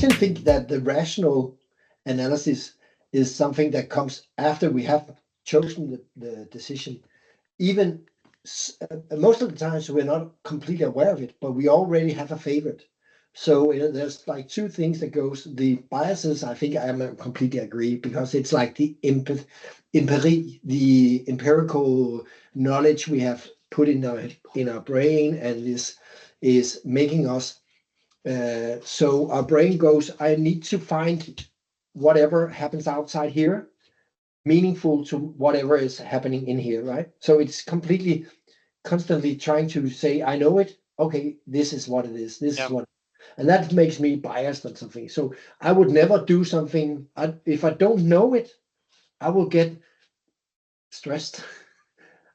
actually think that the rational analysis is something that comes after we have chosen the decision. Even most of the times we're not completely aware of it, but we already have a favorite. So there's like two things that goes. The biases, I think I am completely agree, because it's like the the empirical knowledge we have put in our brain, and this is making us. So our brain goes, I need to find whatever happens outside here meaningful to whatever is happening in here, right? So it's completely constantly trying to say, I know it. Okay, this is what it is. This is what, and that makes me biased on something. So I would never do something if I don't know it. I will get stressed.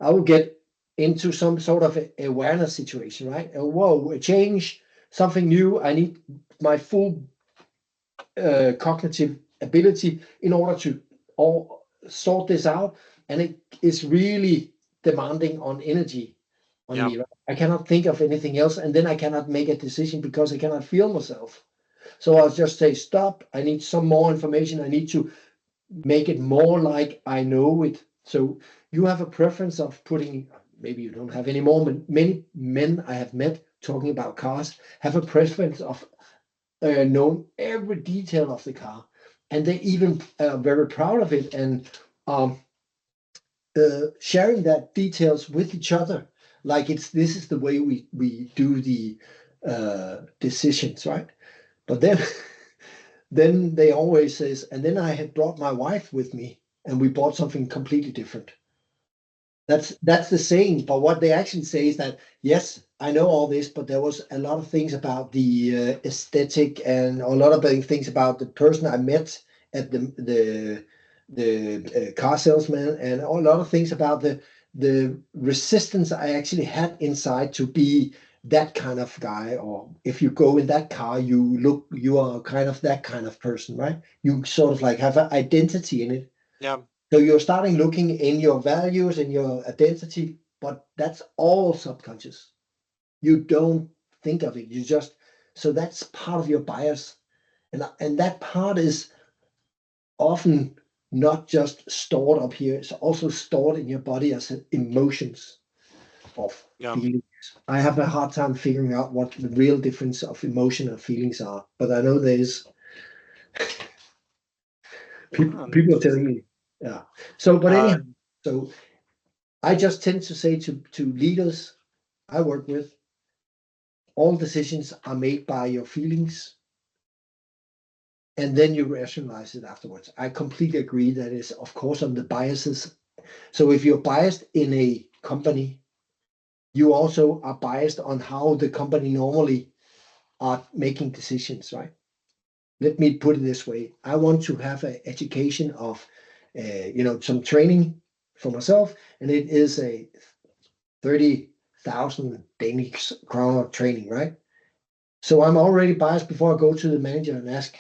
I will get into some sort of awareness situation, right? Whoa, a change, something new. I need my full cognitive ability in order to all sort this out, and it is really demanding on energy on me. Right? I cannot think of anything else, and then I cannot make a decision because I cannot feel myself. So I'll just say stop. I need some more information. I need to make it more like I know it. So you have a preference of putting, maybe you don't have any more, many men I have met talking about cars have a preference of knowing every detail of the car, and they even very proud of it, and sharing that details with each other, like this is the way we do the decisions, right? But then then they always says, and then I had brought my wife with me, and we bought something completely different. That's the saying, but what they actually say is that, yes, I know all this, but there was a lot of things about the aesthetic, and a lot of things about the person I met at the car salesman, and a lot of things about the resistance I actually had inside to be that kind of guy. Or if you go in that car, you are kind of that kind of person, right? You sort of like have an identity in it. Yeah. So you're starting looking in your values and your identity, but that's all subconscious. You don't think of it. You just, so that's part of your bias. And that part is often not just stored up here, it's also stored in your body as emotions of feelings. I have a hard time figuring out what the real difference of emotion and feelings are, but I know there's people are telling me, yeah. So, but anyhow, so I just tend to say to leaders I work with, all decisions are made by your feelings, and then you rationalize it afterwards. I completely agree that is, of course, on the biases. So if you're biased in a company, you also are biased on how the company normally are making decisions, right? Let me put it this way. I want to have an education of, some training for myself, and it is a 30,000 Danish kroner training, right? So I'm already biased before I go to the manager and ask.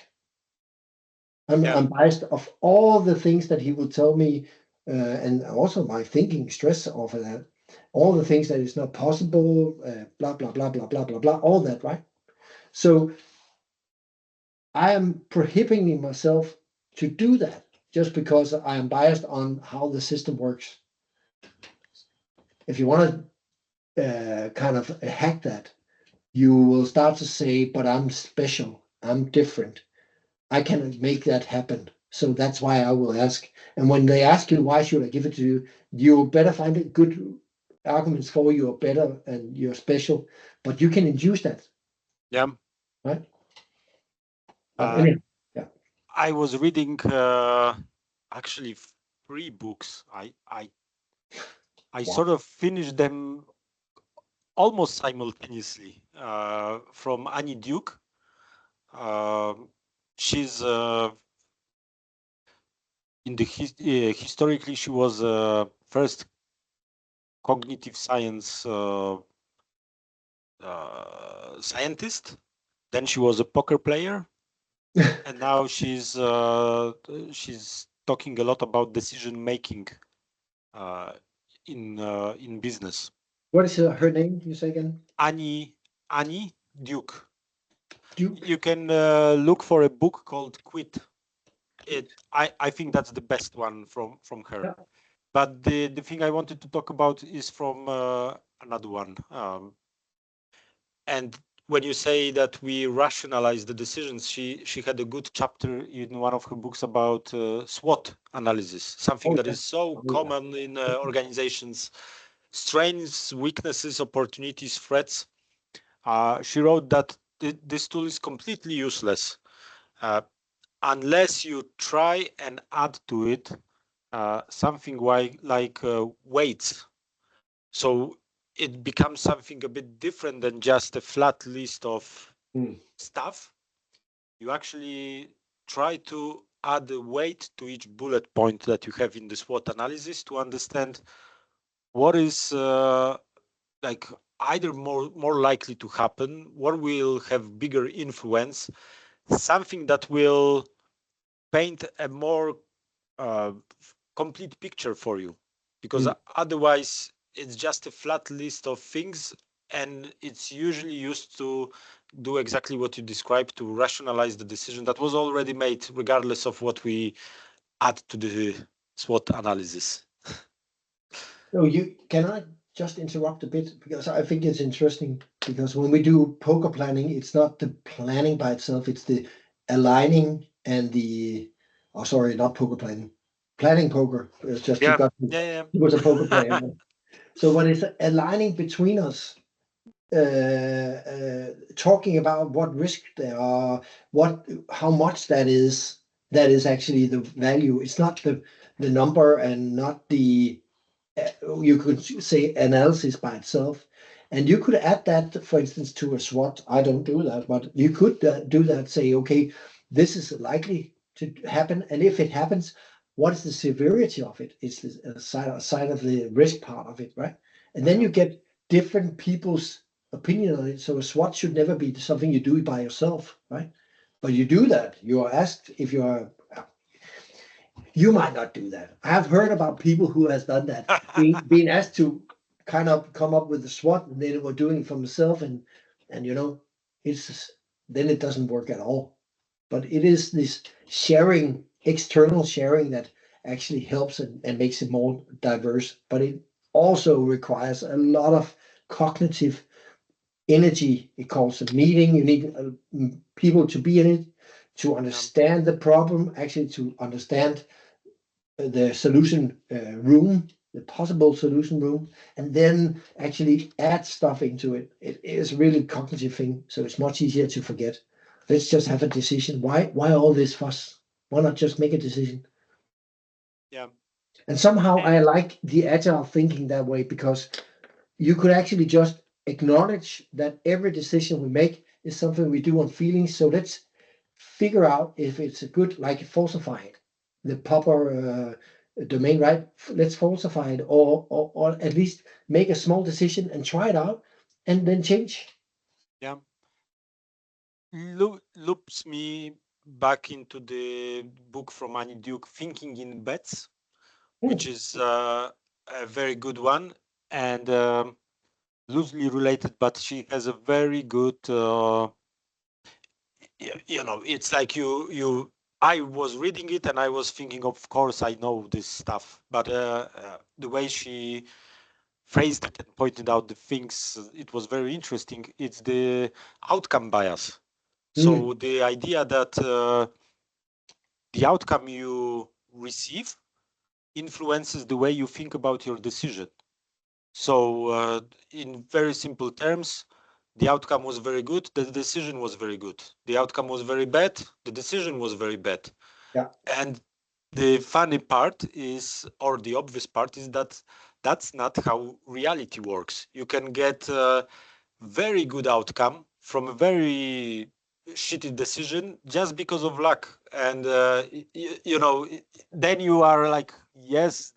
I'm biased of all the things that he will tell me, and also my thinking, stress over that, all the things that is not possible, blah, blah, blah, blah, blah, blah, blah, all that, right? So I am prohibiting myself to do that just because I am biased on how the system works. If you want to kind of hack that, you will start to say, but I'm special, I'm different, I cannot make that happen. So that's why I will ask. And when they ask you, why should I give it to you? You better find a good arguments for you're better and you're special, but you can induce that. Yeah. Right. Yeah. I was reading actually 3 books. I sort of finished them almost simultaneously from Annie Duke. She's in the historically she was first cognitive science scientist. Then she was a poker player, and now she's talking a lot about decision making in business. What is her name? You say again? Annie Duke. You can look for a book called Quit. I think that's the best one from her. Yeah. But the thing I wanted to talk about is from another one. And when you say that we rationalize the decisions, she had a good chapter in one of her books about SWOT analysis, something that is so common in organizations: strengths, weaknesses, opportunities, threats. She wrote that this tool is completely useless unless you try and add to it something like weights. So it becomes something a bit different than just a flat list of stuff. You actually try to add a weight to each bullet point that you have in the SWOT analysis to understand what is like either more likely to happen, what will have bigger influence, something that will paint a more complete picture for you, because otherwise it's just a flat list of things, and it's usually used to do exactly what you described, to rationalize the decision that was already made, regardless of what we add to the SWOT analysis. So can I just interrupt a bit, because I think it's interesting, because when we do poker planning, it's not the planning by itself, it's the aligning and not poker planning. Planning poker. It's just Yeah. he was a poker player. So when it's aligning between us, talking about what risk there are, how much that is actually the value. It's not the number and not the you could say analysis by itself. And you could add that, for instance, to a SWOT. I don't do that, but you could do that. Say, okay, this is likely to happen, and if it happens, what is the severity of it? It's the side of the risk part of it, right? And then you get different people's opinion on it. So a SWOT should never be something you do by yourself, right? But you do that. You are asked if you are. You might not do that. I've heard about people who has done that, being asked to kind of come up with a SWOT, and they were doing it for themselves, and then it doesn't work at all. But it is this sharing, external sharing, that actually helps and makes it more diverse. But it also requires a lot of cognitive energy. It calls a meeting. You need people to be in it, to understand the problem, actually to understand the solution room, the possible solution room, and then actually add stuff into it. It is really cognitive thing, so it's much easier to forget. Let's just have a decision. Why all this fuss? Why not just make a decision? Yeah. And somehow I like the agile thinking that way, because you could actually just acknowledge that every decision we make is something we do on feelings. So let's figure out if it's a good, like falsifying the proper domain, right? Let's falsify it, or at least make a small decision and try it out, and then change. Yeah. Loops me back into the book from Annie Duke, Thinking in Bets, which is a very good one, and loosely related, but she has a very good it's like I was reading it and I was thinking, of course I know this stuff, but the way she phrased it and pointed out the things, it was very interesting. It's the outcome bias. So the idea that the outcome you receive influences the way you think about your decision. So in very simple terms, the outcome was very good, the decision was very good. The outcome was very bad, the decision was very bad. Yeah. And the funny part is, or the obvious part is, that that's not how reality works. You can get a very good outcome from a very shitty decision just because of luck. And, then you are like, yes,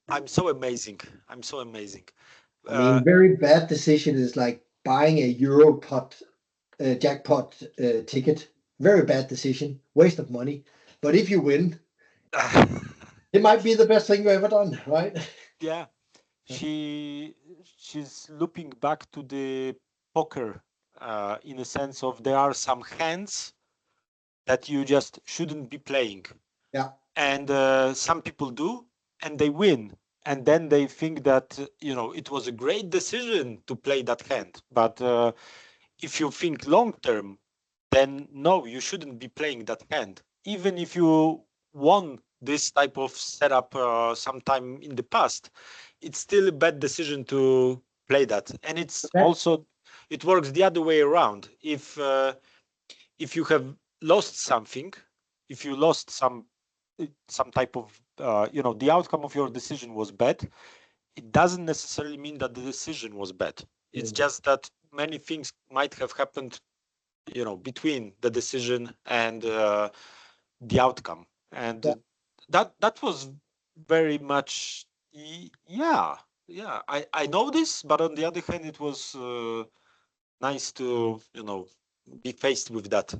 I'm so amazing. I'm so amazing. I mean, very bad decision is like buying a jackpot ticket. Very bad decision, waste of money. But if you win, it might be the best thing you've ever done, right? Yeah. She's looping back to the poker in a sense of there are some hands that you just shouldn't be playing. Yeah. And some people do, and they win. And then they think that, it was a great decision to play that hand. But if you think long term, then no, you shouldn't be playing that hand. Even if you won this type of setup sometime in the past, it's still a bad decision to play that. And it's also, it works the other way around. If you have lost something, if you lost some type of, the outcome of your decision was bad, it doesn't necessarily mean that the decision was bad. It's just that many things might have happened, between the decision and the outcome. And that was very much, I know this, but on the other hand, it was nice to, be faced with that.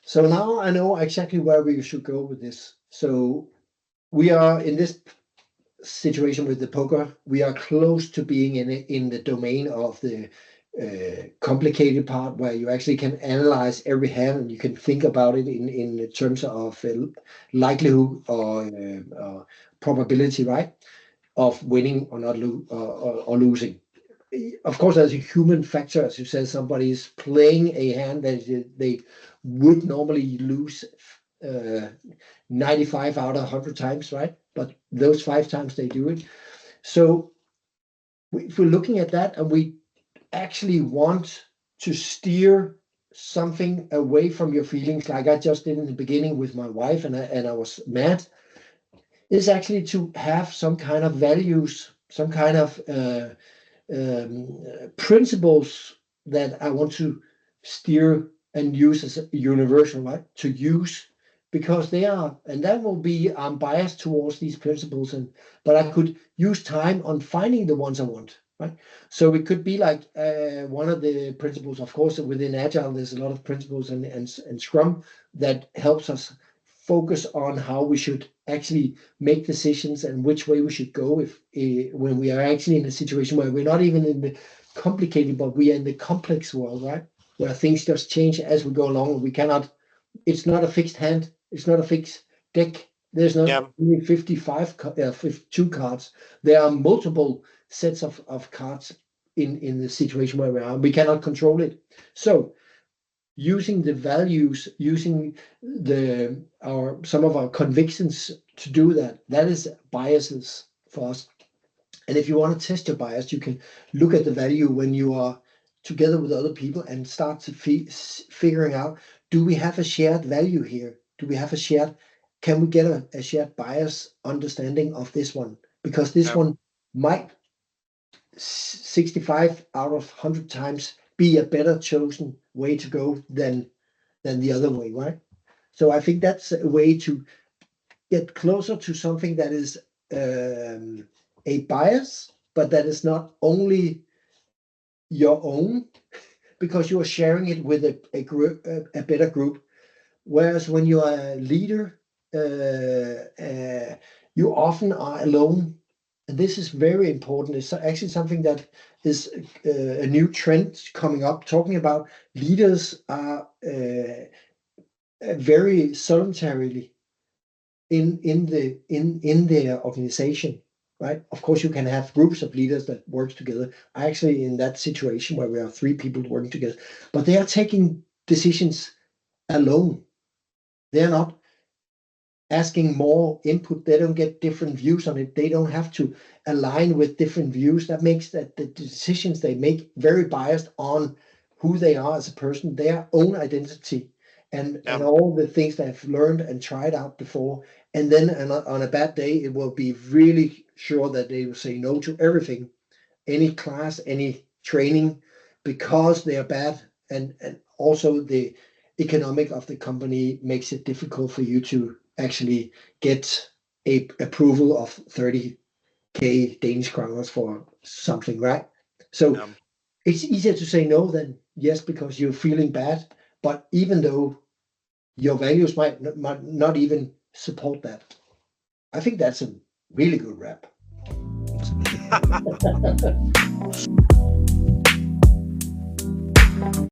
So now I know exactly where we should go with this. So we are in this situation with the poker. We are close to being in the domain of the complicated part, where you actually can analyze every hand and you can think about it in terms of likelihood or probability, right, of winning or not or losing. Of course, there's a human factor, as you said. Somebody is playing a hand that they would normally lose 95 out of 100 times, right? But those 5 times they do it. So if we're looking at that and we actually want to steer something away from your feelings, like I just did in the beginning with my wife, and I was mad, is actually to have some kind of values, some kind of principles that I want to steer and use as universal, right? To use, because they are, and that will be, I'm biased towards these principles, but I could use time on finding the ones I want, right? So it could be like one of the principles, of course, within Agile, there's a lot of principles and Scrum that helps us focus on how we should actually make decisions and which way we should go when we are actually in a situation where we're not even in the complicated, but we are in the complex world, right? Where things just change as we go along. We cannot, it's not a fixed hand, it's not a fixed deck. There's not only 52 cards. There are multiple sets of cards in the situation where we are. We cannot control it. So using the values, using some of our convictions to do that is biases for us. And if you want to test your bias, you can look at the value when you are together with other people and start to figuring out, do we have a shared value here? Do we have can we get a shared bias understanding of this one? Because this one might 65 out of 100 times be a better chosen way to go than the other way, right? So I think that's a way to get closer to something that is a bias, but that is not only your own, because you are sharing it with a group, a better group. Whereas when you are a leader, you often are alone. And this is very important. It's actually something that is a new trend coming up, talking about leaders are very solitarily in their organization, right? Of course, you can have groups of leaders that work together. Actually, in that situation where we have 3 people working together, but they are taking decisions alone. They're not asking more input. They don't get different views on it. They don't have to align with different views. That makes that the decisions they make very biased on who they are as a person, their own identity, and all the things they've learned and tried out before. And then on a bad day, it will be really sure that they will say no to everything, any class, any training, because they are bad. And also the economic of the company makes it difficult for you to actually get a approval of 30k Danish kroner for something, right? So it's easier to say no than yes, because you're feeling bad. But even though your values might not even support that, I think that's a really good wrap.